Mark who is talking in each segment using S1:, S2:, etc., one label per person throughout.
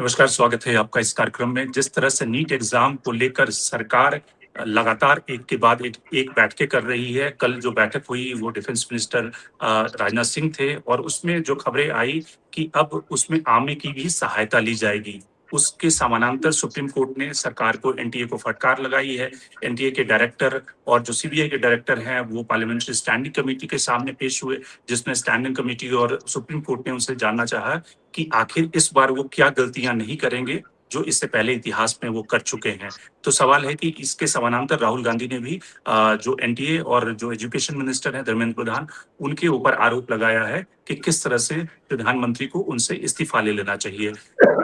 S1: नमस्कार, स्वागत है आपका इस कार्यक्रम में। जिस तरह से नीट एग्ज़ाम को लेकर सरकार लगातार एक के बाद एक बैठकें कर रही है। कल जो बैठक हुई वो डिफेंस मिनिस्टर राजनाथ सिंह थे और उसमें जो खबरें आई कि अब उसमें आर्मी की भी सहायता ली जाएगी। उसके समानांतर सुप्रीम कोर्ट ने सरकार को एनटीए को फटकार लगाई है। एनटीए के डायरेक्टर और जो सीबीआई के डायरेक्टर हैं वो पार्लियामेंट्री स्टैंडिंग कमेटी के सामने पेश हुए, जिसमें स्टैंडिंग कमेटी और सुप्रीम कोर्ट ने उनसे जानना चाहा कि आखिर इस बार वो क्या गलतियां नहीं करेंगे जो इससे पहले इतिहास में वो कर चुके हैं। तो सवाल है कि इसके समानांतर राहुल गांधी ने भी जो एनटीए और जो एजुकेशन मिनिस्टर हैं धर्मेंद्र प्रधान, उनके ऊपर आरोप लगाया है कि किस तरह से प्रधानमंत्री को उनसे इस्तीफा ले लेना चाहिए।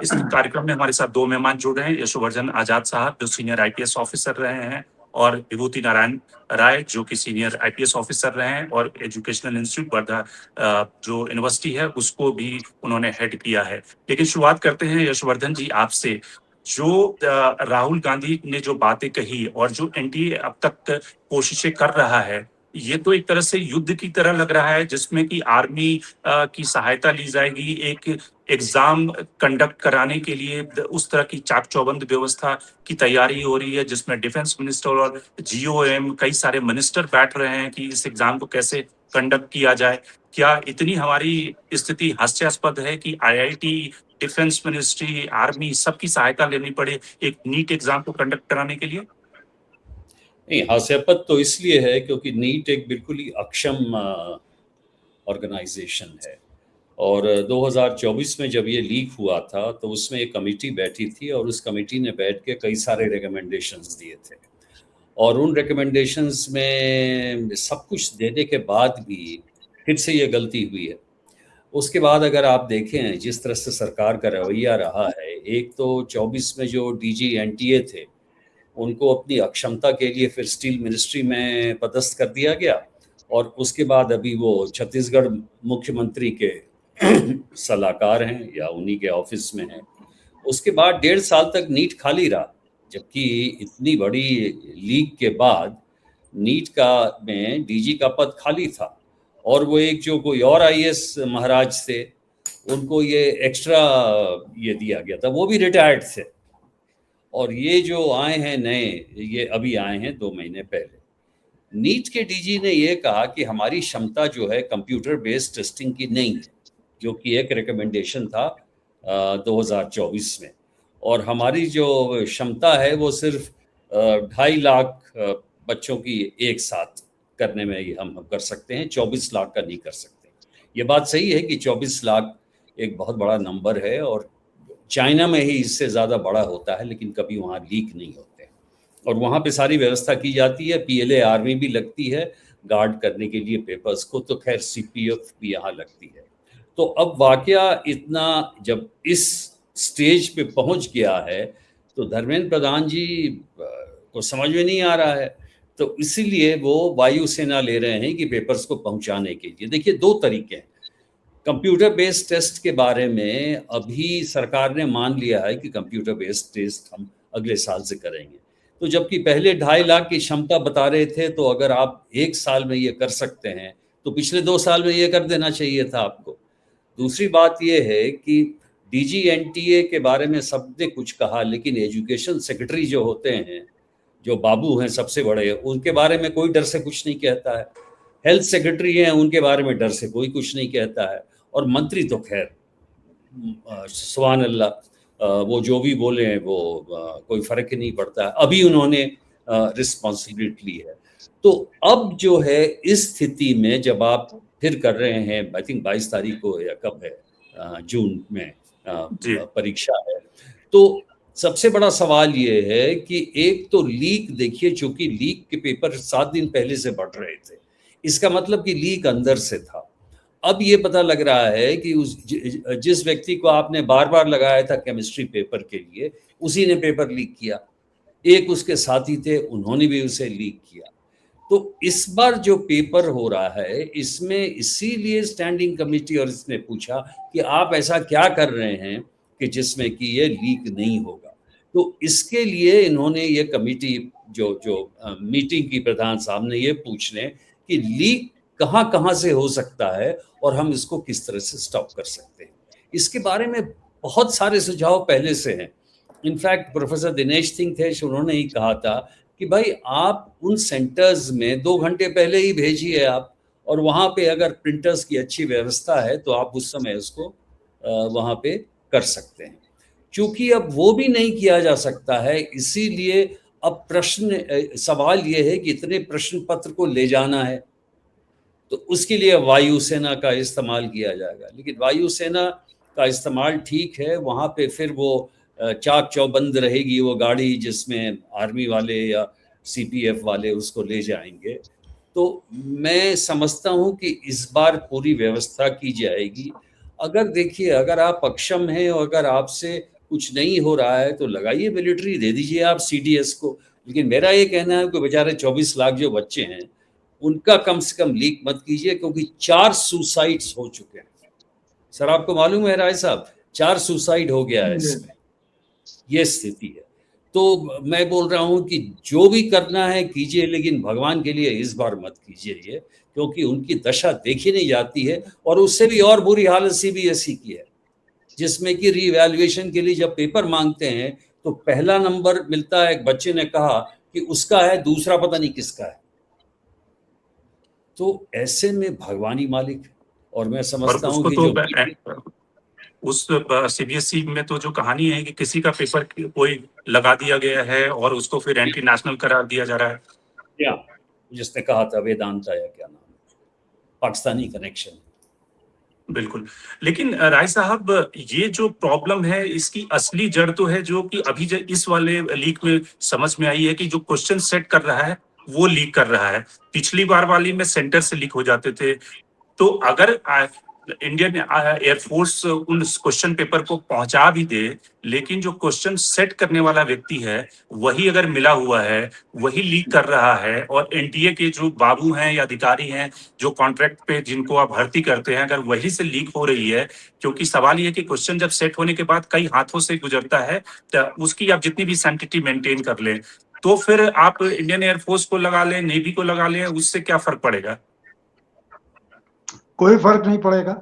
S1: इस कार्यक्रम में हमारे साथ दो मेहमान जुड़ रहे हैं, यशोवर्धन आजाद साहब जो सीनियर आईपीएस ऑफिसर रहे हैं और विभूति नारायण राय जो कि सीनियर आईपीएस ऑफिसर रहे हैं और एजुकेशनल इंस्टीट्यूट वर्धा जो यूनिवर्सिटी है उसको भी उन्होंने हेड किया है। लेकिन शुरुआत करते हैं यशवर्धन जी आपसे। जो राहुल गांधी ने जो बातें कही और जो एनडीए अब तक कोशिशें कर रहा है, ये तो एक तरह से युद्ध की तरह लग रहा है जिसमें कि आर्मी की सहायता ली जाएगी। एक एग्जाम कंडक्ट कराने के लिए उस तरह की चाक चौबंद व्यवस्था की तैयारी हो रही है जिसमें डिफेंस मिनिस्टर और जीओएम कई सारे मिनिस्टर बैठ रहे हैं कि इस एग्जाम को कैसे कंडक्ट किया जाए। क्या इतनी हमारी स्थिति हास्यास्पद है कि आईआईटी, डिफेंस मिनिस्ट्री, आर्मी सबकी सहायता लेनी पड़े एक नीट एग्जाम को कंडक्ट कराने के लिए?
S2: नहीं, हास्यास्पद तो इसलिए है क्योंकि नीट एक बिल्कुल ही अक्षम ऑर्गेनाइजेशन है और 2024 में जब ये लीक हुआ था तो उसमें एक कमेटी बैठी थी और उस कमेटी ने बैठ के कई सारे रिकमेंडेशंस दिए थे और उन रिकमेंडेशंस में सब कुछ देने के बाद भी फिर से ये गलती हुई है। उसके बाद अगर आप देखें जिस तरह से सरकार का रवैया रहा है, एक तो 24 में जो डीजी एनटीए थे उनको अपनी अक्षमता के लिए फिर स्टील मिनिस्ट्री में पदस्थ कर दिया गया और उसके बाद अभी वो छत्तीसगढ़ मुख्यमंत्री के सलाहकार हैं या उन्हीं के ऑफिस में हैं। उसके बाद 1.5 साल तक नीट खाली रहा, जबकि इतनी बड़ी लीक के बाद नीट का में डीजी का पद खाली था और वो एक जो कोई और आईएएस महाराज थे उनको ये एक्स्ट्रा ये दिया गया था, वो भी रिटायर्ड थे। और ये जो आए हैं नए, ये अभी आए हैं 2 महीने पहले। नीट के डीजी ने ये कहा कि हमारी क्षमता जो है कंप्यूटर बेस्ड टेस्टिंग की नहीं है, जो कि एक रिकमेंडेशन था 2024 में, और हमारी जो क्षमता है वो सिर्फ 2.5 लाख बच्चों की एक साथ करने में ही हम कर सकते हैं, 24 लाख का नहीं कर सकते। ये बात सही है कि 24 लाख एक बहुत बड़ा नंबर है और चाइना में ही इससे ज़्यादा बड़ा होता है, लेकिन कभी वहाँ लीक नहीं होते और वहाँ पे सारी व्यवस्था की जाती है। पीएलए आर्मी भी लगती है गार्ड करने के लिए पेपर्स को, तो खैर सीपीएफ भी यहाँ लगती है। तो अब वाकया इतना जब इस स्टेज पे पहुँच गया है तो धर्मेंद्र प्रधान जी को समझ में नहीं आ रहा है, तो इसीलिए वो वायुसेना ले रहे हैं कि पेपर्स को पहुँचाने के लिए। देखिए 2 तरीके हैं। कंप्यूटर बेस्ड टेस्ट के बारे में अभी सरकार ने मान लिया है कि कंप्यूटर बेस्ड टेस्ट हम अगले साल से करेंगे, तो जबकि पहले 2.5 लाख की क्षमता बता रहे थे, तो अगर आप 1 साल में ये कर सकते हैं तो पिछले 2 साल में ये कर देना चाहिए था आपको। दूसरी बात ये है कि डीजी एनटीए के बारे में सबने कुछ कहा, लेकिन एजुकेशन सेक्रेटरी जो होते हैं, जो बाबू हैं सबसे बड़े, उनके बारे में कोई डर से कुछ नहीं कहता है। हेल्थ सेक्रेटरी हैं, उनके बारे में डर से कोई कुछ नहीं कहता है, और मंत्री तो खैर सुभान अल्लाह, वो जो भी बोले वो कोई फर्क ही नहीं पड़ता है। अभी उन्होंने रिस्पॉन्सिबिलिटी ली है। तो अब जो है इस स्थिति में जब आप फिर कर रहे हैं, आई थिंक 22 तारीख को या कब है, जून में परीक्षा है, तो सबसे बड़ा सवाल ये है कि एक तो लीक देखिए, चूंकि लीक के पेपर 7 दिन पहले से बढ़ रहे थे, इसका मतलब कि लीक अंदर से था। अब ये पता लग रहा है कि जिस व्यक्ति को आपने बार बार लगाया था केमिस्ट्री पेपर के लिए, उसी ने पेपर लीक किया। एक उसके साथी थे, उन्होंने भी उसे लीक किया। तो इस बार जो पेपर हो रहा है, इसमें इसीलिए स्टैंडिंग कमेटी और इसने पूछा कि आप ऐसा क्या कर रहे हैं कि जिसमें कि ये लीक नहीं होगा। तो इसके लिए इन्होंने ये कमेटी जो मीटिंग की प्रधान साहब ने ये पूछ लें कि लीक कहाँ कहाँ से हो सकता है और हम इसको किस तरह से स्टॉप कर सकते हैं। इसके बारे में बहुत सारे सुझाव पहले से हैं। इनफैक्ट प्रोफेसर दिनेश सिंह थे, उन्होंने ही कहा था कि भाई आप उन सेंटर्स में 2 घंटे पहले ही भेजिए आप, और वहाँ पे अगर प्रिंटर्स की अच्छी व्यवस्था है तो आप उस समय उसको वहाँ पे कर सकते हैं। क्योंकि अब वो भी नहीं किया जा सकता है, इसीलिए अब सवाल ये है कि इतने प्रश्न पत्र को ले जाना है, तो उसके लिए वायुसेना का इस्तेमाल किया जाएगा। लेकिन वायुसेना का इस्तेमाल ठीक है, वहाँ पे फिर वो चाक चौबंद रहेगी वो गाड़ी जिसमें आर्मी वाले या सीपीएफ वाले उसको ले जाएंगे। तो मैं समझता हूँ कि इस बार पूरी व्यवस्था की जाएगी। अगर देखिए, अगर आप अक्षम हैं और अगर आपसे कुछ नहीं हो रहा है तो लगाइए मिलिट्री, दे दीजिए आप सीडीएस को। लेकिन मेरा ये कहना है कि बेचारे 24 लाख जो बच्चे हैं उनका कम से कम लीक मत कीजिए, क्योंकि 4 सुसाइड्स हो चुके हैं। सर आपको मालूम है राय साहब, 4 सुसाइड हो गया है इसमें, ये स्थिति है। तो मैं बोल रहा हूं कि जो भी करना है कीजिए, लेकिन भगवान के लिए इस बार मत कीजिए ये, क्योंकि उनकी दशा देखी नहीं जाती है। और उससे भी और बुरी हालत सीबीएसई की है, जिसमें कि रीवैल्यूएशन के लिए जब पेपर मांगते हैं तो पहला नंबर मिलता है, एक बच्चे ने कहा कि उसका है, दूसरा पता नहीं किसका है। तो ऐसे में भगवान ही मालिक है। और मैं
S1: और
S2: समझता हूं
S1: उसको
S2: कि
S1: तो
S2: जो
S1: उस सीबीएसई में तो जो कहानी है कि किसी का पेपर कोई लगा दिया गया है और उसको फिर एंटी नेशनल करार दिया जा रहा है।
S2: क्या जिसने कहा था वेदांता या क्या नाम है, पाकिस्तानी कनेक्शन।
S1: बिल्कुल। लेकिन राय साहब, ये जो प्रॉब्लम है इसकी असली जड़ तो है जो कि अभी इस वाले लीक में समझ में आई है कि जो क्वेश्चन सेट कर रहा है वो लीक कर रहा है। पिछली बार वाली में सेंटर से लीक हो जाते थे। तो अगर इंडियन एयरफोर्स उन क्वेश्चन पेपर को पहुंचा भी दे, लेकिन जो क्वेश्चन सेट करने वाला व्यक्ति है वही अगर मिला हुआ है, वही लीक कर रहा है, और एनटीए के जो बाबू हैं या अधिकारी हैं जो कॉन्ट्रैक्ट पे जिनको आप भर्ती करते हैं, अगर वही से लीक हो रही है, क्योंकि सवाल ये कि क्वेश्चन जब सेट होने के बाद कई हाथों से गुजरता है, तो उसकी आप जितनी भी सैंक्टिटी मेंटेन कर लें, तो फिर आप इंडियन एयरफोर्स को लगा लें, नेवी को लगा लें, उससे क्या फर्क पड़ेगा?
S3: कोई फर्क नहीं पड़ेगा।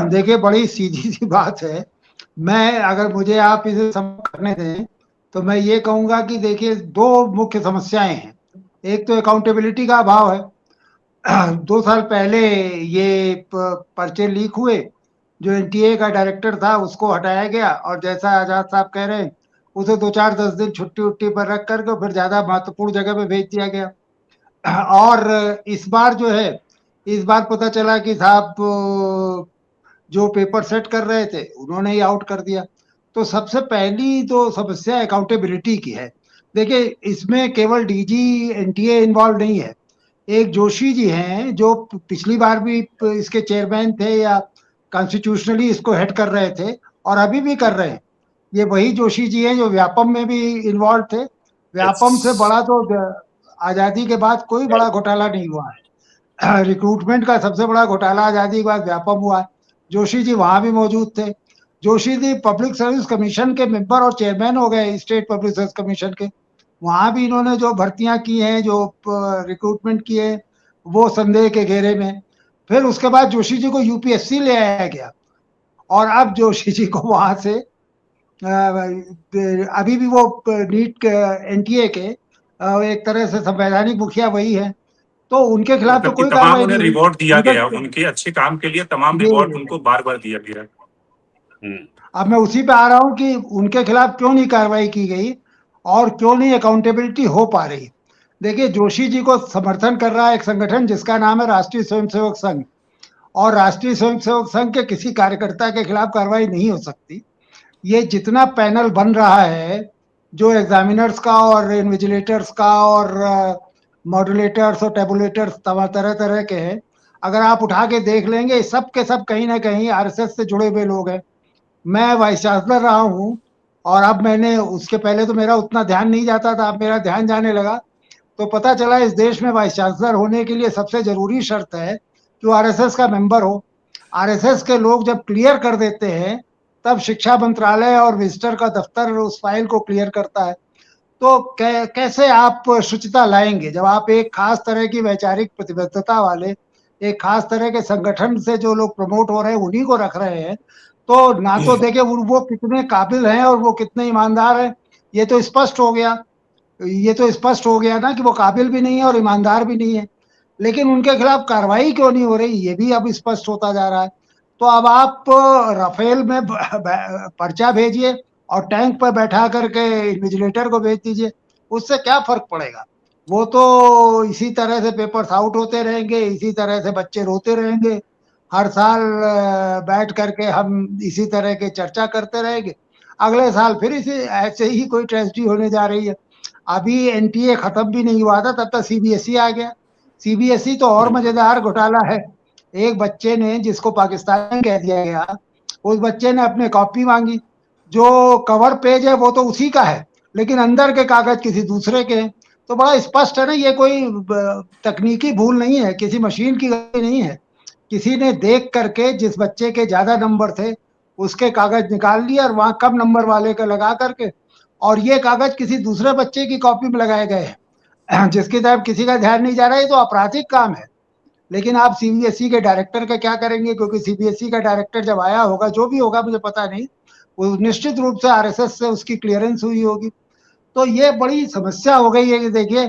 S3: देखिए, बड़ी सीधी सी बात है। मैं, अगर मुझे आप इसे करने दें तो मैं ये कहूंगा कि देखिए, दो मुख्य समस्याएं हैं। एक तो अकाउंटेबिलिटी का अभाव है। 2 साल पहले ये पर्चे लीक हुए, जो एनटीए का डायरेक्टर था उसको हटाया गया, और जैसा आजाद साहब कह रहे हैं, उसे 2-4-10 दिन छुट्टी उट्टी पर रख करके फिर ज्यादा महत्वपूर्ण जगह पे भेज दिया गया। और इस बार जो है, इस बार पता चला कि साहब जो पेपर सेट कर रहे थे उन्होंने ही आउट कर दिया। तो सबसे पहली तो समस्या अकाउंटेबिलिटी की है। देखिए, इसमें केवल डीजी एनटीए इन्वॉल्व नहीं है। एक जोशी जी हैं जो पिछली बार भी इसके चेयरमैन थे या कॉन्स्टिट्यूशनली इसको हेड कर रहे थे, और अभी भी कर रहे हैं। ये वही जोशी जी हैं जो व्यापम में भी इन्वॉल्व थे। व्यापम से बड़ा तो आजादी के बाद कोई बड़ा घोटाला नहीं हुआ है। रिक्रूटमेंट का सबसे बड़ा घोटाला आजादी के बाद व्यापम हुआ। जोशी जी वहां भी मौजूद थे। Joshi ji public service commission के मेंबर और चेयरमैन हो गए, स्टेट पब्लिक सर्विस कमीशन के। वहां भी इन्होंने जो भर्तियां की हैं, जो रिक्रूटमेंट किए, वो संदेह के घेरे में। फिर उसके बाद जोशी जी को यूपीएससी ले आया गया, और अब जोशी जी को वहां से अभी भी वो नीट एनटीए के एक तरह से संवैधानिक मुखिया वही है। तो उनके खिलाफ तो
S1: मतलब कि
S3: कोई
S1: तमाम
S3: कार्रवाई
S1: उन्हें
S3: नहीं हुई।
S1: रिवॉर्ड दिया गया,
S3: उनका
S1: उनके अच्छे काम के लिए तमाम
S3: ये,
S1: रिवॉर्ड उनको बार बार दिया गया।
S3: अब मैं उसी पे आ रहा हूं कि उनके खिलाफ क्यों नहीं कार्रवाई की गई और क्यों नहीं अकाउंटेबिलिटी हो पा रही। देखिए, जोशी जी को समर्थन कर रहा है एक संगठन जिसका नाम है राष्ट्रीय स्वयंसेवक संघ, और राष्ट्रीय स्वयंसेवक संघ के किसी कार्यकर्ता के खिलाफ कार्रवाई नहीं हो सकती। ये जितना पैनल बन रहा है, जो एग्जामिनर्स का और इन्विजिलेटर्स का और मॉड्यूलेटर्स और टेबुलेटर्स तरह तरह के हैं, अगर आप उठा के देख लेंगे, सब के सब कहीं ना कहीं आरएसएस से जुड़े हुए लोग हैं। मैं वाइस चांसलर रहा हूँ, और अब मैंने, उसके पहले तो मेरा उतना ध्यान नहीं जाता था, अब मेरा ध्यान जाने लगा। तो पता चला इस देश में वाइस चांसलर होने के लिए सबसे जरूरी शर्त है कि वो आरएसएस का मेंबर हो। आरएसएस के लोग जब क्लियर कर देते हैं, तब शिक्षा मंत्रालय और विजिटर का दफ्तर उस फाइल को क्लियर करता है। तो कैसे आप शुचिता लाएंगे जब आप एक खास तरह की वैचारिक प्रतिबद्धता वाले, एक खास तरह के संगठन से जो लोग प्रमोट हो रहे हैं उन्हीं को रख रहे हैं। तो ना तो देखे वो कितने काबिल हैं और वो कितने ईमानदार हैं, ये तो स्पष्ट हो गया। ये तो स्पष्ट हो गया ना कि वो काबिल भी नहीं है और ईमानदार भी नहीं है। लेकिन उनके खिलाफ कार्रवाई क्यों नहीं हो रही, ये भी अब स्पष्ट होता जा रहा है। तो अब आप राफेल में पर्चा भेजिए और टैंक पर बैठा करके इन्विजिलेटर को भेज दीजिए, उससे क्या फर्क पड़ेगा? वो तो इसी तरह से पेपर्स आउट होते रहेंगे, इसी तरह से बच्चे रोते रहेंगे, हर साल बैठ करके हम इसी तरह के चर्चा करते रहेंगे। अगले साल फिर इसी ऐसे ही कोई ट्रेजेडी होने जा रही है। अभी एनटीए खत्म भी नहीं हुआ था तब तक सीबीएसई आ गया। सीबीएसई तो और मजेदार घोटाला है। एक बच्चे ने, जिसको पाकिस्तान कह दिया गया, उस बच्चे ने अपने कॉपी मांगी। जो कवर पेज है वो तो उसी का है, लेकिन अंदर के कागज किसी दूसरे के हैं। तो बड़ा स्पष्ट है ना, ये कोई तकनीकी भूल नहीं है, किसी मशीन की गलती नहीं है। किसी ने देख करके जिस बच्चे के ज्यादा नंबर थे उसके कागज निकाल लिए और वहां कम नंबर वाले का लगा करके, और ये कागज किसी दूसरे बच्चे की कॉपी में लगाए गए हैं जिसकी तरफ किसी का ध्यान नहीं जा रहा है। तो आपराधिक काम है। लेकिन आप सीबीएसई के डायरेक्टर का क्या करेंगे? क्योंकि सीबीएसई का डायरेक्टर जब आया होगा, जो भी होगा मुझे पता नहीं, वो निश्चित रूप से आरएसएस से उसकी क्लियरेंस हुई होगी। तो ये बड़ी समस्या हो गई है कि देखिए,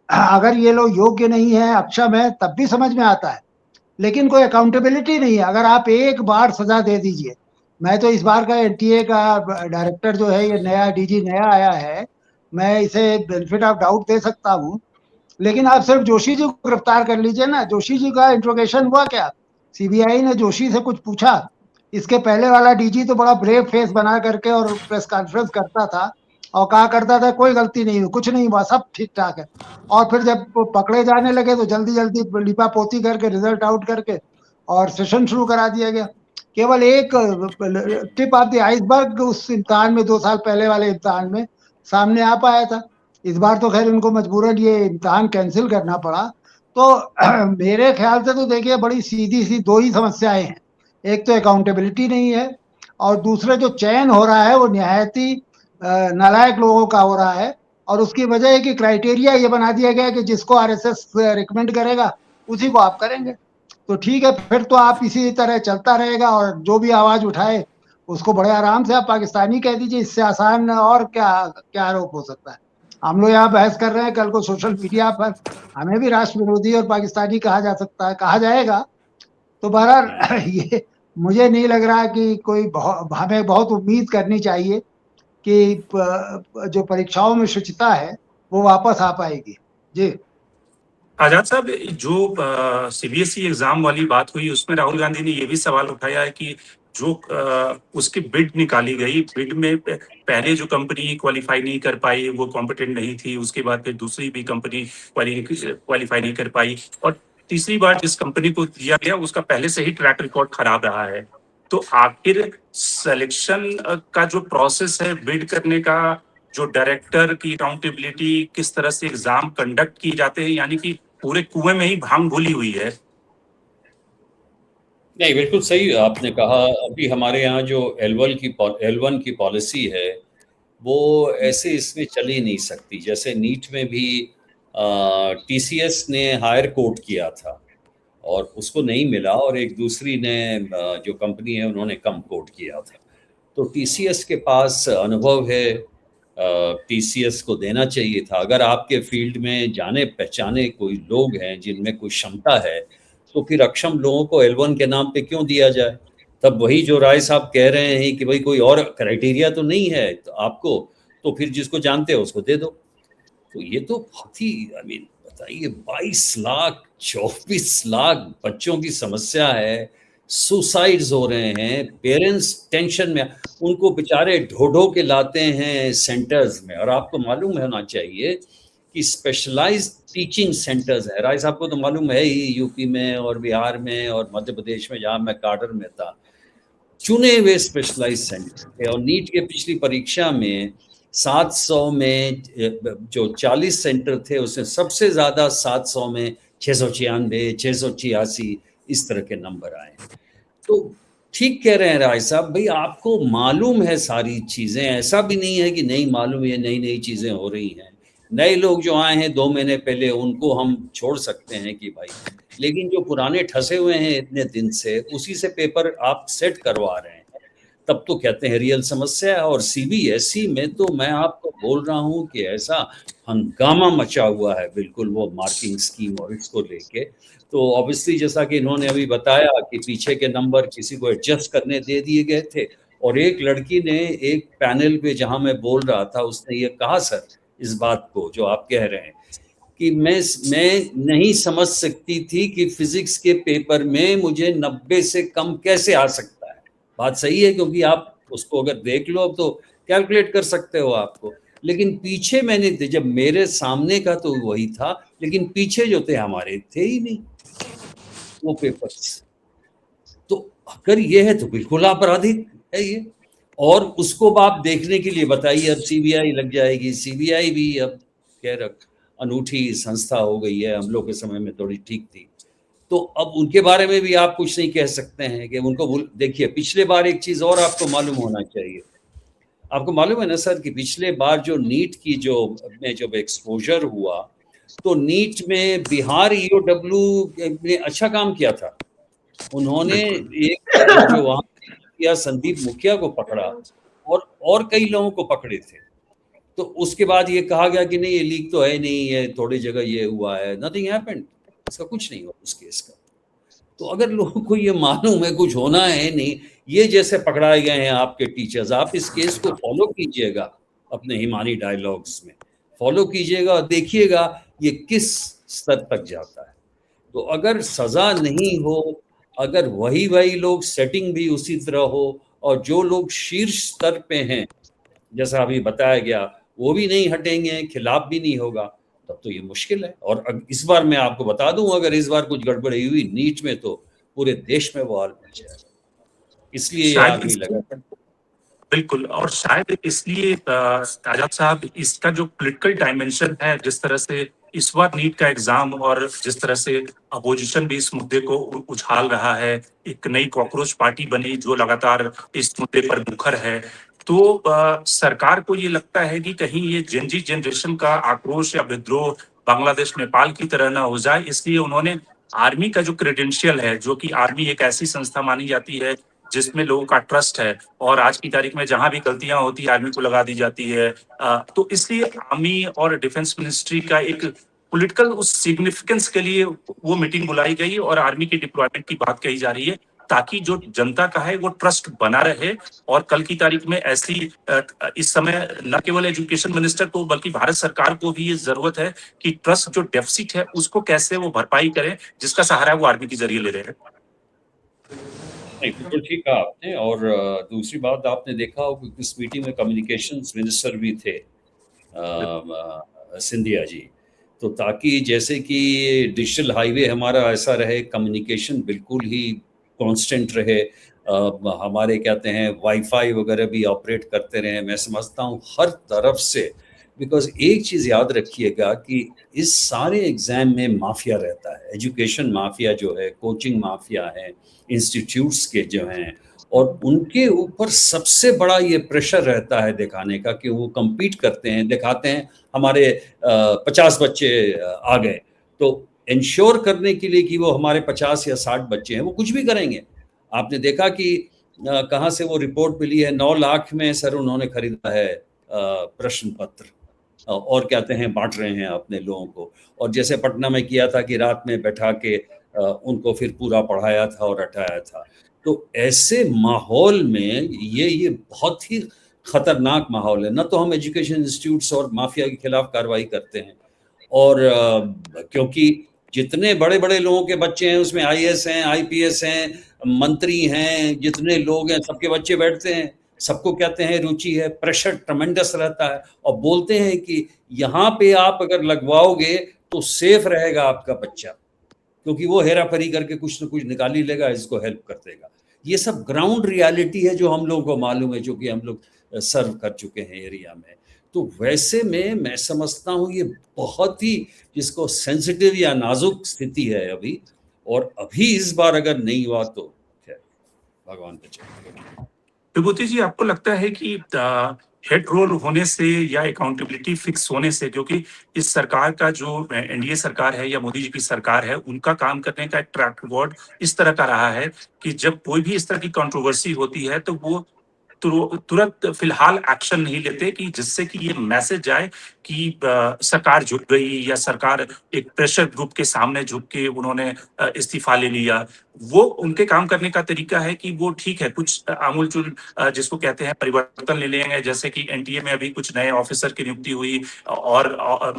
S3: अगर ये लोग योग्य नहीं है, अक्षम है, तब भी समझ में आता है, लेकिन कोई अकाउंटेबिलिटी नहीं है। अगर आप एक बार सजा दे दीजिए, मैं तो इस बार का एनटीए का डायरेक्टर जो है, ये नया डीजी नया आया है, मैं इसे बेनिफिट ऑफ डाउट दे सकता हूँ, लेकिन आप सिर्फ जोशी जी को गिरफ्तार कर लीजिए ना। जोशी जी का इंट्रोगेशन हुआ क्या? सीबीआई ने जोशी से कुछ पूछा? इसके पहले वाला डीजी तो बड़ा ब्रेव फेस बना करके और प्रेस कॉन्फ्रेंस करता था और कहा करता था कोई गलती नहीं हुई, कुछ नहीं हुआ, सब ठीक ठाक है। और फिर जब पकड़े जाने लगे तो जल्दी जल्दी लिपा पोती करके रिजल्ट आउट करके और सेशन शुरू करा दिया गया। केवल एक टिप ऑफ द आइसबर्ग उस इम्तिहान में, 2 साल पहले वाले इम्तिहान में सामने आ पाया था। इस बार तो खैर इनको मजबूरन ये इम्तिहान कैंसिल करना पड़ा। तो मेरे ख्याल से तो देखिए, बड़ी सीधी सी दो ही समस्याएं हैं। एक तो अकाउंटेबिलिटी नहीं है, और दूसरे जो चयन हो रहा है वो निहायत ही नालायक लोगों का हो रहा है। और उसकी वजह है कि क्राइटेरिया ये बना दिया गया है कि जिसको आरएसएस रिकमेंड करेगा उसी को आप करेंगे। तो ठीक है, फिर तो आप इसी तरह चलता रहेगा, और जो भी आवाज उठाए उसको बड़े आराम से आप पाकिस्तानी कह दीजिए। इससे आसान और क्या क्या आरोप हो सकता है? हम लोग यहाँ बहस कर रहे हैं, कल को सोशल मीडिया पर हमें भी राष्ट्र विरोधी और पाकिस्तानी कहा जा सकता है, कहा जाएगा। तो बहरहाल ये मुझे नहीं लग रहा कि कोई हमें बहुत उम्मीद करनी चाहिए कि जो परीक्षाओं में शुचिता है वो वापस आ पाएगी। जी
S1: आजाद साहब, जो सीबीएसई एग्जाम वाली बात हुई उसमें राहुल गांधी ने ये भी सवाल उठाया है कि जो उसकी बिड निकाली गई, बिड में पहले जो कंपनी क्वालिफाई नहीं कर पाई वो कॉम्पिटेंट नहीं थी, उसके बाद फिर दूसरी भी कंपनी क्वालिफाई नहीं कर पाई, और तीसरी बार जिस कंपनी को दिया गया उसका पहले से ही ट्रैक रिकॉर्ड खराब रहा है। तो आखिर सिलेक्शन का जो प्रोसेस है बिड करने का, जो डायरेक्टर की अकाउंटेबिलिटी, किस तरह से एग्जाम कंडक्ट किए जाते हैं, यानी कि पूरे कुएं में ही भांग घुली हुई है।
S2: नहीं, बिल्कुल सही आपने कहा। अभी हमारे यहाँ जो L1 की पॉलिसी है वो ऐसे इसमें चल ही नहीं सकती। जैसे नीट में भी टीसीएस ने हायर कोट किया था और उसको नहीं मिला, और एक दूसरी ने जो कंपनी है उन्होंने कम कोट किया था। तो टीसीएस के पास अनुभव है, टीसीएस को देना चाहिए था। अगर आपके फील्ड में जाने पहचाने कोई लोग हैं जिनमें कोई क्षमता है, तो फिर अक्षम लोगों को L1 के नाम पे क्यों दिया जाए? तब वही जो राय साहब कह रहे हैं कि भाई कोई और क्राइटेरिया तो नहीं है तो आपको, तो फिर जिसको जानते हो उसको दे दो। तो ये तो बहुत ही बताइए, 22 लाख 24 लाख बच्चों की समस्या है, सुसाइड्स हो रहे हैं, पेरेंट्स टेंशन में, उनको बेचारे ढो के लाते हैं सेंटर्स में। और आपको मालूम होना चाहिए कि स्पेशलाइज्ड टीचिंग सेंटर्स है, राय साहब को तो मालूम है ही, यूपी में और बिहार में और मध्य प्रदेश में जहाँ मैं काडर में था, चुने हुए स्पेशलाइज्ड सेंटर थे। और नीट के पिछली परीक्षा में 700 में जो 40 सेंटर थे उसमें सबसे ज़्यादा 700 में 696, 686 इस तरह के नंबर आए। तो ठीक कह रहे हैं राय साहब, भाई आपको मालूम है सारी चीज़ें, ऐसा भी नहीं है कि नहीं मालूम, ये नई नई चीज़ें हो रही हैं। नए लोग जो आए हैं 2 महीने पहले उनको हम छोड़ सकते हैं कि भाई, लेकिन जो पुराने ठसे हुए हैं इतने दिन से, उसी से पेपर आप सेट करवा रहे हैं। तब तो कहते हैं रियल समस्या है। और सीबीएसई में तो मैं आपको बोल रहा हूँ कि ऐसा हंगामा मचा हुआ है बिल्कुल वो मार्किंग स्कीम और इसको लेके। तो ऑब्वियसली जैसा कि इन्होंने अभी बताया कि पीछे के नंबर किसी को एडजस्ट करने दे दिए गए थे, और एक लड़की ने एक पैनल पे जहां मैं बोल रहा था उसने ये कहा सर इस बात को जो आप कह रहे हैं कि मैं नहीं समझ सकती थी कि फिजिक्स के पेपर में मुझे 90 से कम कैसे आ सकता है। बात सही है, क्योंकि आप उसको अगर देख लो तो कैलकुलेट कर सकते हो आपको। लेकिन पीछे मैंने जब मेरे सामने का तो वही था, लेकिन पीछे जो थे हमारे थे ही नहीं वो पेपर्स। तो अगर ये है तो बिल्कुल आपराधिक है ये। और उसको आप देखने के लिए बताइए, अब सीबीआई लग जाएगी। सीबीआई भी अब खैर अनूठी संस्था हो गई है, हम लोग के समय में थोड़ी ठीक थी। तो अब उनके बारे में भी आप कुछ नहीं कह सकते हैं कि उनको देखिए पिछले बार एक चीज और आपको मालूम होना चाहिए। आपको मालूम है ना सर कि पिछले बार जो नीट की जब एक्सपोजर हुआ तो नीट में बिहार ईओडब्ल्यू ने अच्छा काम किया था। उन्होंने एक जो वहां किया संदीप मुखिया को पकड़ा और कई लोगों को पकड़े थे। तो उसके बाद ये कहा गया कि नहीं ये लीक तो है नहीं, ये थोड़ी जगह ये हुआ है, नथिंग हैपेंड, इसका कुछ नहीं हुआ उस केस का। तो अगर लोगों को ये मालूम है कुछ होना है नहीं, ये जैसे पकड़ाए गए हैं आपके टीचर्स, आप इस केस को फॉलो कीजिएगा अपने हिमानी डायलॉग्स में, फॉलो कीजिएगा और देखिएगा ये किस स्तर तक जाता है। तो अगर सजा नहीं हो, अगर वही लोग सेटिंग भी उसी तरह हो और जो लोग शीर्ष स्तर पे हैं जैसा अभी बताया गया वो भी नहीं हटेंगे, खिलाफ भी नहीं होगा, तब तो ये मुश्किल है। और इस बार मैं आपको बता दूं अगर इस बार कुछ गड़बड़ी हुई नीट में तो पूरे देश में वो हाल बन जाएगा। इसलिए ये आग नहीं लगा।
S1: बिल्कुल, और शायद इसलिए आजाद साहब इसका जो पॉलिटिकल डायमेंशन है, जिस तरह से इस बार नीट का एग्जाम और जिस तरह से अपोजिशन भी इस मुद्दे को उछाल रहा है, एक नई कॉकरोच पार्टी बनी जो लगातार इस मुद्दे पर मुखर है, तो सरकार को ये लगता है कि कहीं ये जेनजी जनरेशन का आक्रोश या विद्रोह बांग्लादेश नेपाल की तरह ना हो जाए, इसलिए उन्होंने आर्मी का जो क्रेडेंशियल है, जो कि आर्मी एक ऐसी संस्था मानी जाती है जिसमें लोगों का ट्रस्ट है और आज की तारीख में जहां भी गलतियां होती है आर्मी को लगा दी जाती है, तो इसलिए आर्मी और डिफेंस मिनिस्ट्री का एक पॉलिटिकल उस सिग्निफिकेंस के लिए वो मीटिंग बुलाई गई और आर्मी की डिप्लॉयमेंट की बात कही जा रही है, ताकि जो जनता का है वो ट्रस्ट बना रहे। और कल की तारीख में ऐसी इस समय न केवल एजुकेशन मिनिस्टर को बल्कि भारत सरकार को भी ये जरूरत है कि ट्रस्ट जो डेफिसिट है उसको कैसे वो भरपाई करें, जिसका सहारा वो आर्मी के जरिए ले रहे हैं।
S2: नहीं, बिल्कुल ठीक कहा आपने। और दूसरी बात आपने देखा हो कि इस मीटिंग में कम्युनिकेशंस मिनिस्टर भी थे सिंधिया जी, तो ताकि जैसे कि डिजिटल हाईवे हमारा ऐसा रहे, कम्युनिकेशन बिल्कुल ही कांस्टेंट रहे, हमारे कहते हैं वाईफाई वगैरह भी ऑपरेट करते रहे। मैं समझता हूँ हर तरफ से, बिकॉज एक चीज़ याद रखिएगा कि इस सारे एग्जाम में माफिया रहता है, एजुकेशन माफिया जो है, कोचिंग माफिया है, इंस्टीट्यूट्स के जो हैं, और उनके ऊपर सबसे बड़ा ये प्रेशर रहता है दिखाने का कि वो compete करते हैं, दिखाते हैं हमारे 50 बच्चे आ गए, तो इंश्योर करने के लिए कि वो हमारे 50 या 60 बच्चे हैं वो कुछ भी करेंगे। आपने देखा कि कहाँ से वो रिपोर्ट मिली है, 9 लाख में सर उन्होंने खरीदा है प्रश्न पत्र, और कहते हैं बांट रहे हैं अपने लोगों को। और जैसे पटना में किया था कि रात में बैठा के उनको फिर पूरा पढ़ाया था और हटाया था। तो ऐसे माहौल में ये बहुत ही खतरनाक माहौल है। न तो हम एजुकेशन इंस्टीट्यूट्स और माफिया के खिलाफ कार्रवाई करते हैं, और क्योंकि जितने बड़े बड़े लोगों के बच्चे हैं उसमें आईएएस हैं, आईपीएस हैं, मंत्री हैं, जितने लोग हैं सबके बच्चे बैठते हैं, सबको कहते हैं रुचि है, प्रेशर ट्रमेंडस रहता है, और बोलते हैं कि यहाँ पे आप अगर लगवाओगे तो सेफ रहेगा आपका बच्चा, क्योंकि वो हेरा फेरी करके कुछ न कुछ निकाल ही लेगा, इसको हेल्प कर देगा। ये सब ग्राउंड रियलिटी है जो हम लोगों को मालूम है, जो कि हम लोग सर्व कर चुके हैं एरिया में। तो वैसे में मैं समझता हूँ ये बहुत ही जिसको सेंसिटिव या नाजुक स्थिति है अभी, और अभी इस बार अगर नहीं हुआ तो भगवान बचाए।
S1: विभूति जी, आपको लगता है कि हेड रोल होने से या अकाउंटेबिलिटी फिक्स होने से, क्योंकि इस सरकार का जो एनडीए सरकार है या मोदी जी की सरकार है, उनका काम करने का एक ट्रैक रिकॉर्ड इस तरह का रहा है कि जब कोई भी इस तरह की कंट्रोवर्सी होती है तो वो तुरंत फिलहाल एक्शन नहीं लेते कि जिससे कि ये मैसेज जाए कि सरकार झुक गई या सरकार एक प्रेशर ग्रुप के सामने झुक के उन्होंने इस्तीफा ले लिया। वो उनके काम करने का तरीका है कि वो ठीक है, कुछ आमूल-चूल जिसको कहते हैं परिवर्तन ले लेंगे, जैसे कि एनटीए में अभी कुछ नए ऑफिसर की नियुक्ति हुई और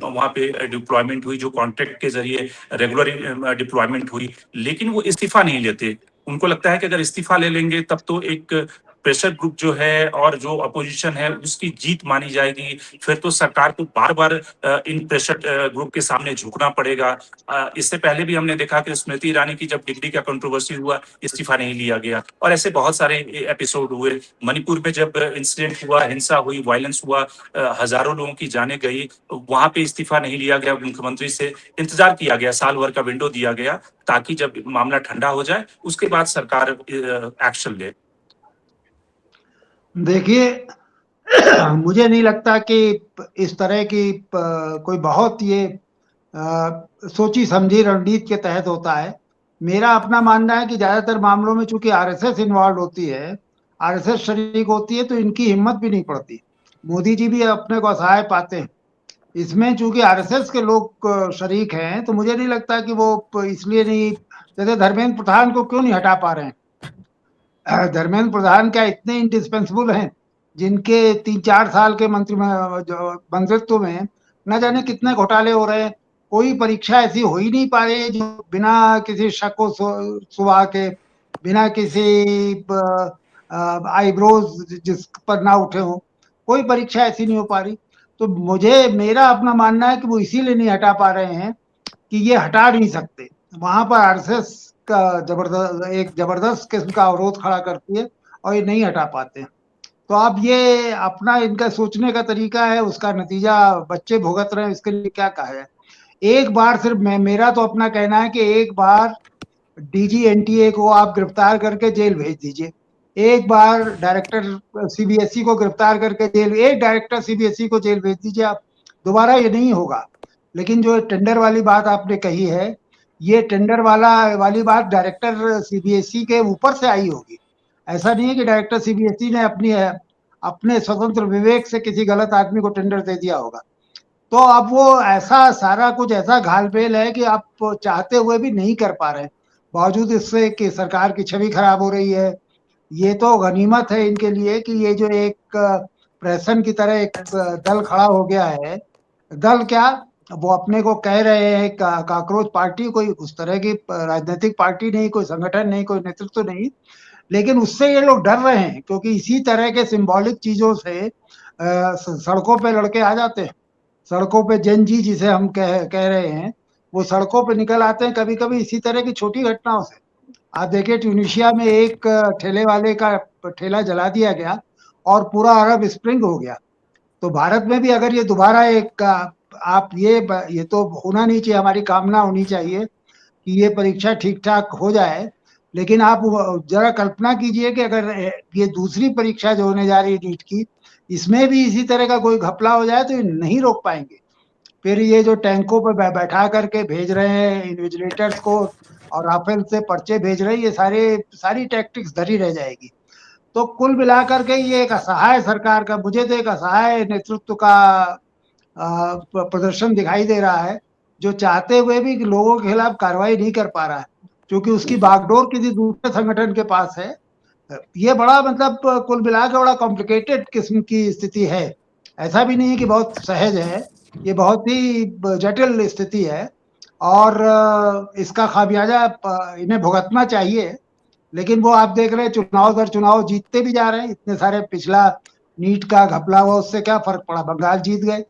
S1: वहाँ पे डिप्लॉयमेंट हुई जो कॉन्ट्रैक्ट के ज़रिए रेगुलर डिप्लॉयमेंट हुई, लेकिन वो इस्तीफा नहीं लेते। उनको लगता है कि अगर इस्तीफा ले लेंगे तब तो एक प्रेशर ग्रुप जो है और जो अपोजिशन है उसकी जीत मानी जाएगी, फिर तो सरकार को बार-बार इन प्रेशर ग्रुप के सामने झुकना पड़ेगा। इससे पहले भी हमने देखा कि स्मृति ईरानी की जब डिग्री का कंट्रोवर्सी हुआ, इस्तीफा नहीं लिया गया और ऐसे बहुत सारे एपिसोड हुए। मणिपुर में जब इंसिडेंट हुआ, हिंसा हुई, वायलेंस हुआ, हज़ारों लोगों की जानें गई, वहाँ पे इस्तीफा नहीं लिया गया, मुख्यमंत्री से इंतज़ार किया गया, साल भर का विंडो दिया गया ताकि जब मामला ठंडा हो जाए, उसके बाद सरकार एक्शन ले।
S3: देखिए मुझे नहीं लगता कि इस तरह की कोई बहुत ये सोची समझी रणनीति के तहत होता है। मेरा अपना मानना है कि ज्यादातर मामलों में चूंकि आरएसएस इन्वॉल्व होती है, आरएसएस शरीक होती है, तो इनकी हिम्मत भी नहीं पड़ती। मोदी जी भी अपने को असहाय पाते हैं। इसमें चूंकि आरएसएस के लोग शरीक हैं, तो मुझे नहीं लगता कि वो इसलिए नहीं, जैसे धर्मेंद्र प्रधान को क्यों नहीं हटा पा रहे हैं। धर्मेंद्र प्रधान क्या इतने इंडिस्पेंसिबल हैं, जिनके 3-4 साल के मंत्रित्व में न जाने कितने घोटाले हो रहे हैं। कोई परीक्षा ऐसी हो ही नहीं पा रही है जो बिना किसी शक व शुबा के, बिना किसी आईब्रोज जिस पर ना उठे हो, कोई परीक्षा ऐसी नहीं हो पा रही। तो मेरा अपना मानना है कि वो इसीलिए नहीं हटा पा रहे हैं कि ये हटा नहीं सकते। वहां पर आरएसएस का जबरदस्त किस्म का अवरोध खड़ा करती है और ये नहीं हटा पाते हैं। तो अब ये अपना इनका सोचने का तरीका है, उसका नतीजा बच्चे भुगत रहे हैं, इसके लिए क्या कहा है। एक बार सिर्फ मेरा तो अपना कहना है कि एक बार डीजी एनटीए को आप गिरफ्तार करके जेल भेज दीजिए। एक बार डायरेक्टर सीबीएसई को गिरफ्तार करके एक डायरेक्टर सीबीएसई को जेल भेज दीजिए आप। दोबारा ये नहीं होगा। लेकिन जो टेंडर वाली बात आपने कही है, ये टेंडर वाली बात डायरेक्टर सीबीएसई के ऊपर से आई होगी। ऐसा नहीं है कि डायरेक्टर सीबीएसई ने अपने स्वतंत्र विवेक से किसी गलत आदमी को टेंडर दे दिया होगा। तो अब वो ऐसा सारा कुछ ऐसा घालमेल है कि आप चाहते हुए भी नहीं कर पा रहे, बावजूद इससे कि सरकार की छवि खराब हो रही है। ये तो गनीमत है इनके लिए कि ये जो एक प्रहसन की तरह एक दल खड़ा हो गया है। दल क्या, वो अपने को कह रहे हैं काकरोच पार्टी, कोई उस तरह की राजनीतिक पार्टी नहीं, कोई संगठन नहीं, कोई नेतृत्व नहीं, लेकिन उससे ये लोग डर रहे हैं क्योंकि इसी तरह के सिंबॉलिक चीजों से सड़कों पे लड़के आ जाते हैं। सड़कों पे जनजी जिसे हम कह रहे हैं, वो सड़कों पे निकल आते हैं कभी कभी इसी तरह की छोटी घटनाओं से। आप देखिए ट्यूनिशिया में एक ठेले वाले का ठेला जला दिया गया और पूरा अरब स्प्रिंग हो गया। तो भारत में भी अगर ये दोबारा एक आप ये तो होना नहीं चाहिए, हमारी कामना होनी चाहिए कि ये परीक्षा ठीक ठाक हो जाए। लेकिन आप जरा कल्पना कीजिए कि अगर ये दूसरी परीक्षा जो होने जा रही है नीट की, इसमें भी इसी तरह का कोई घपला हो जाए तो ये नहीं रोक पाएंगे। फिर ये जो टैंकों पर बैठा करके भेज रहे हैं इन्विजिलेटर्स को और राफेल से पर्चे भेज रहे हैं, ये सारी टैक्टिक्स धरी रह जाएगी। तो कुल मिलाकर के ये एक असहाय सरकार का, मुझे तो एक असहाय नेतृत्व का प्रदर्शन दिखाई दे रहा है, जो चाहते हुए भी लोगों के खिलाफ कार्रवाई नहीं कर पा रहा है क्योंकि उसकी बागडोर किसी दूसरे संगठन के पास है। ये बड़ा मतलब कुल मिला के बड़ा कॉम्प्लिकेटेड किस्म की स्थिति है। ऐसा भी नहीं है कि बहुत सहज है, ये बहुत ही जटिल स्थिति है और इसका खामियाजा इन्हें भुगतना चाहिए। लेकिन वो आप देख रहे हैं चुनाव दर चुनाव जीतते भी जा रहे हैं। इतने सारे पिछला नीट का घपला हुआ, उससे क्या फर्क पड़ा, बंगाल जीत गए।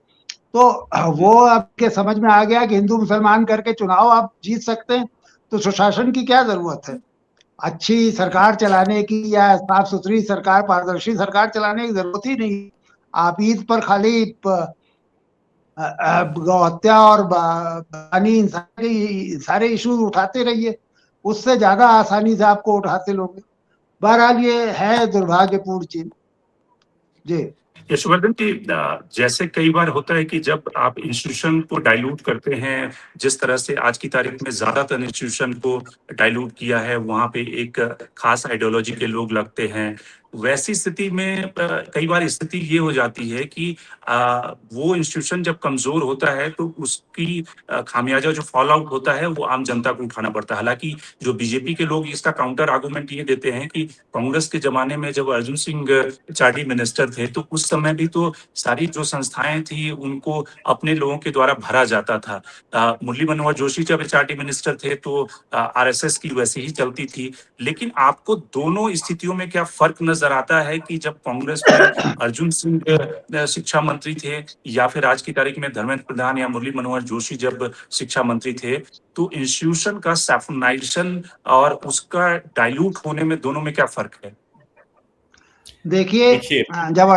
S3: तो वो आपके समझ में आ गया कि हिंदू मुसलमान करके चुनाव आप जीत सकते हैं, तो सुशासन की क्या जरूरत है। अच्छी सरकार चलाने की या साफ सुथरी सरकार, पारदर्शी सरकार चलाने की जरूरत ही नहीं। आप ईद पर खाली गौहत्या और बानी सारे इश्यूज उठाते रहिए, उससे ज्यादा आसानी से आपको उठाते लोग। बहरहाल ये है दुर्भाग्यपूर्ण चीज। जी
S1: यशवर्धन जी, जैसे कई बार होता है कि जब आप इंस्टीट्यूशन को डाइल्यूट करते हैं, जिस तरह से आज की तारीख में ज्यादातर इंस्टीट्यूशन को डाइल्यूट किया है, वहां पे एक खास आइडियोलॉजी के लोग लगते हैं, वैसी स्थिति में कई बार स्थिति ये हो जाती है कि वो इंस्टीट्यूशन जब कमजोर होता है तो उसकी खामियाजा जो फॉल आउट होता है वो आम जनता को उठाना पड़ता है। हालांकि जो बीजेपी के लोग इसका काउंटर आर्गुमेंट ये देते हैं कि कांग्रेस के जमाने में जब अर्जुन सिंह चार्डी मिनिस्टर थे तो उस समय भी तो सारी जो संस्थाएं थी उनको अपने लोगों के द्वारा भरा जाता था। मुरली मनोहर जोशी जब एचआरडी मिनिस्टर थे तो आरएसएस की वैसे ही चलती थी। लेकिन आपको दोनों स्थितियों में क्या फर्क नजर आता है कि जब कांग्रेस में अर्जुन सिंह शिक्षा मंत्री थे या फिर आज की तारीख में धर्मेंद्र प्रधान या मुरली मनोहर जोशी जब शिक्षा मंत्री थे, तो इंस्टीट्यूशन का सैफनाइजेशन और उसका डाइल्यूट होने में दोनों में क्या फर्क है?
S3: देखिए, जब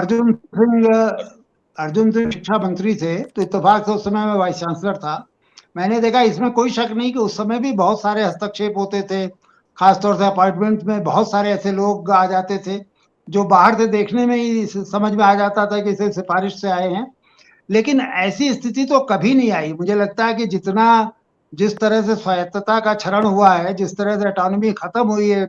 S3: अर्जुन सिंह शिक्षा मंत्री थे तो इत्तेफाक से उस समय मैं वाइस चांसलर था। मैंने देखा, इसमें कोई शक नहीं कि उस समय भी बहुत सारे हस्तक्षेप होते थे। खासतौर से अपार्टमेंट में बहुत सारे ऐसे लोग आ जाते थे जो बाहर से देखने में ही समझ में आ जाता था कि इसे सिफारिश से आए हैं। लेकिन ऐसी स्थिति तो कभी नहीं आई। मुझे लगता है कि जिस तरह से स्वायत्तता का क्षरण हुआ है, जिस तरह से ऑटोनॉमी खत्म हुई है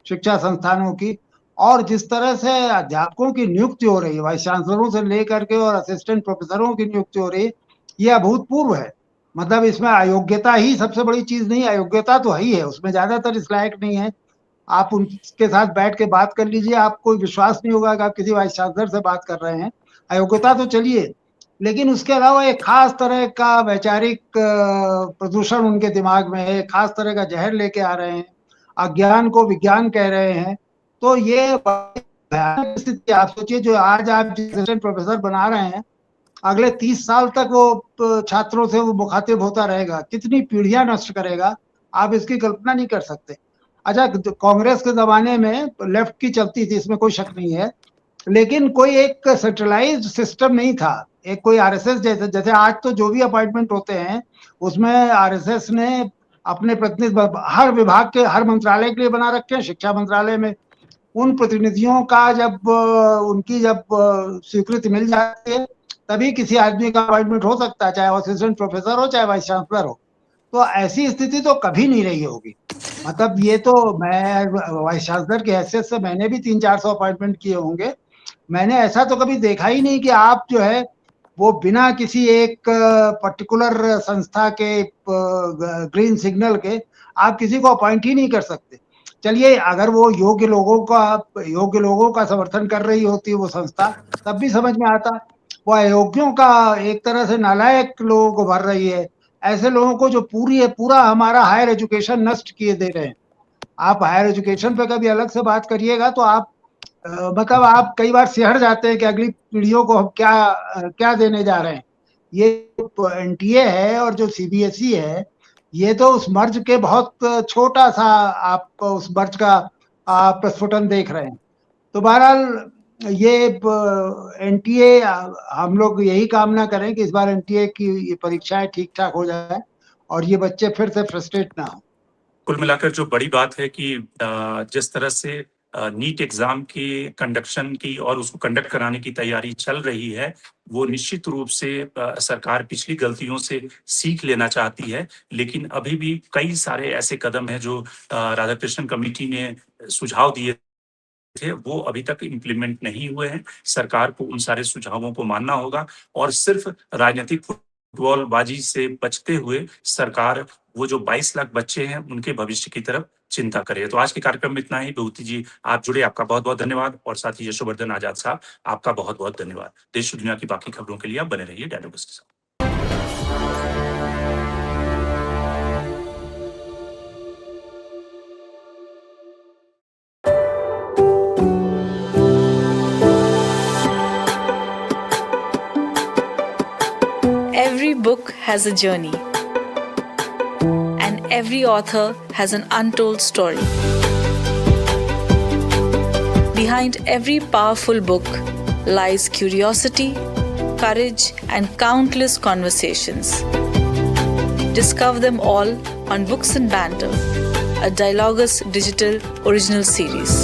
S3: शिक्षा संस्थानों की, और जिस तरह से अध्यापकों की नियुक्ति हो रही है, वाइस चांसलरों से लेकर के और असिस्टेंट प्रोफेसरों की नियुक्ति हो रही है, यह अभूतपूर्व है। मतलब इसमें अयोग्यता ही सबसे बड़ी चीज नहीं, अयोग्यता तो ही है, उसमें ज्यादातर इस लायक नहीं है। आप उनके साथ बैठ के बात कर लीजिए, आपको विश्वास नहीं होगा कि आप किसी वाइस चांसलर से बात कर रहे हैं। अयोग्यता तो चलिए, लेकिन उसके अलावा एक खास तरह का वैचारिक प्रदूषण उनके दिमाग में है, खास तरह का जहर लेके आ रहे हैं, अज्ञान को विज्ञान कह रहे हैं। तो ये भयानक स्थिति। आप सोचिए, जो आज आप असिस्टेंट प्रोफेसर बना रहे हैं, अगले 30 साल तक वो छात्रों से वो मुखातिब होता रहेगा, कितनी पीढ़ियां नष्ट करेगा, आप इसकी कल्पना नहीं कर सकते। अच्छा, कांग्रेस के जमाने में लेफ्ट की चलती थी, इसमें कोई शक नहीं है, लेकिन कोई एक सेंट्रलाइज्ड सिस्टम नहीं था। एक कोई आरएसएस जैसे आज तो जो भी अपॉइंटमेंट होते हैं उसमें आरएसएस ने अपने प्रतिनिधि हर विभाग के, हर मंत्रालय के लिए बना रखे हैं। शिक्षा मंत्रालय में उन प्रतिनिधियों का उनकी जब स्वीकृति मिल जाती है तभी किसी आदमी का अपॉइंटमेंट हो सकता है, चाहे वो असिस्टेंट प्रोफेसर हो चाहे वाइस चांसलर हो। तो ऐसी स्थिति तो कभी नहीं रही होगी। मतलब ये तो, मैं वाइस चांसलर की हैसियत से मैंने भी 300-400 अपॉइंटमेंट किए होंगे, मैंने ऐसा तो कभी देखा ही नहीं कि आप जो है वो बिना किसी एक पर्टिकुलर संस्था के ग्रीन सिग्नल के आप किसी को अपॉइंट ही नहीं कर सकते। चलिए, अगर वो योग्य लोगों का समर्थन कर रही होती है वो संस्था, तब भी समझ में आता। वो अयोग्यों का, एक तरह से नालायक लोगों को भर रही है, ऐसे लोगों को जो पूरा हमारा हायर एजुकेशन नष्ट किए दे रहे हैं। आप हायर एजुकेशन पे कभी अलग से बात करिएगा तो आप मतलब आप कई बार सिहर जाते हैं कि अगली पीढ़ियों को हम क्या देने जा रहे हैं। ये एनटीए है और जो सीबीएसई है, ये तो उस मर्ज के बहुत छोटा सा आप उस मर्ज का प्रस्फुटन देख रहे हैं। तो बहरहाल ये एनटीए, हम लोग यही कामना करें कि इस बार एनटीए की ये परीक्षाएं ठीक ठाक हो जाए और ये बच्चे फिर से फ्रस्ट्रेट ना हो।
S1: कुल मिलाकर जो बड़ी बात है कि जिस तरह से नीट एग्जाम की कंडक्शन की और उसको कंडक्ट कराने की तैयारी चल रही है, वो निश्चित रूप से सरकार पिछली गलतियों से सीख लेना चाहती है। लेकिन अभी भी कई सारे ऐसे कदम हैं जो राधाकृष्णन कमेटी ने सुझाव दिए थे, वो अभी तक इम्प्लीमेंट नहीं हुए हैं। सरकार को उन सारे सुझावों को मानना होगा और सिर्फ राजनीतिक फुटबॉलबाजी से बचते हुए सरकार वो जो 22 लाख बच्चे हैं उनके भविष्य की तरफ चिंता करे। तो आज के कार्यक्रम में इतना ही। विभूति जी, आप जुड़े, आपका बहुत बहुत धन्यवाद। और साथ ही यशोवर्धन आजाद साहब, आपका बहुत बहुत धन्यवाद। देश दुनिया की बाकी खबरों के लिए आप बने रहिए डायलॉग्स के साथ।
S4: Every book has a journey, and every author has an untold story. Behind every powerful book lies curiosity, courage, and countless conversations. Discover them all on Books and Banter, a Dialogus digital original series.